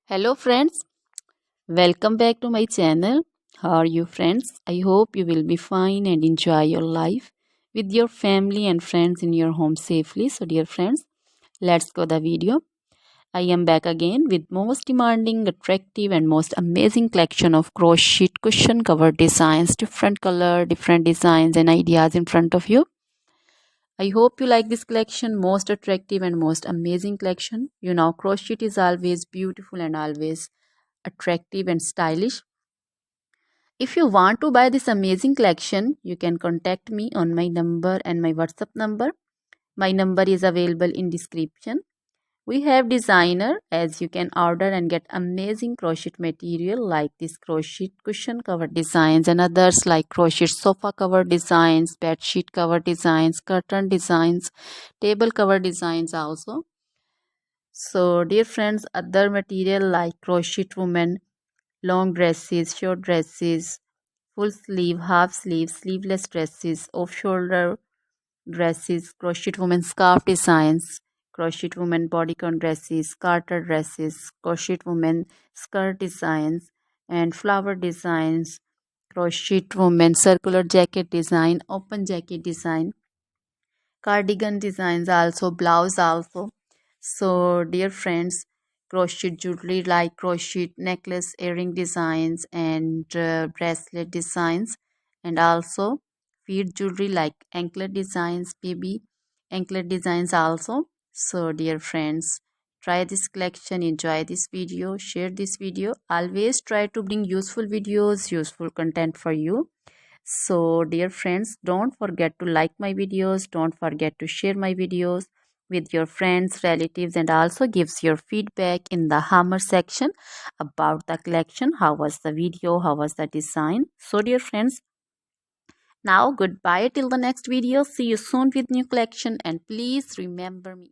Hello friends, welcome back to my channel. How are you friends? I hope you will be fine and enjoy your life with your family and friends in your home safely. So dear friends, let's go the video. I am back again with most demanding, attractive and most amazing collection of crochet cushion cover designs, different color, different designs and ideas in front of you. I hope you like this collection, most attractive and most amazing collection. You know, crochet is always beautiful and always attractive and stylish. If you want to buy this amazing collection, you can contact me on my number and my WhatsApp number. My number is available in description. We have designer as you can order and get amazing crochet material like this crochet cushion cover designs and others like crochet sofa cover designs, bed sheet cover designs, curtain designs, table cover designs also. So dear friends, other material like crochet woman, long dresses, short dresses, full sleeve, half sleeve, sleeveless dresses, off shoulder dresses, crochet woman scarf designs, crochet woman bodycon dresses, garter dresses, crochet woman skirt designs, and flower designs, crochet woman circular jacket design, open jacket design, cardigan designs also, blouse also. So dear friends, crochet jewelry like crochet necklace, earring designs and bracelet designs, and also feet jewelry like anklet designs, baby anklet designs also. So dear friends, try this collection, enjoy this video, share this video. Always try to bring useful videos, useful content for you. So dear friends, don't forget to like my videos, don't forget to share my videos with your friends, relatives, and also gives your feedback in the hammer section about the collection. How was the video, how was the design? So dear friends, now goodbye till the next video. See you soon with new collection and please remember me.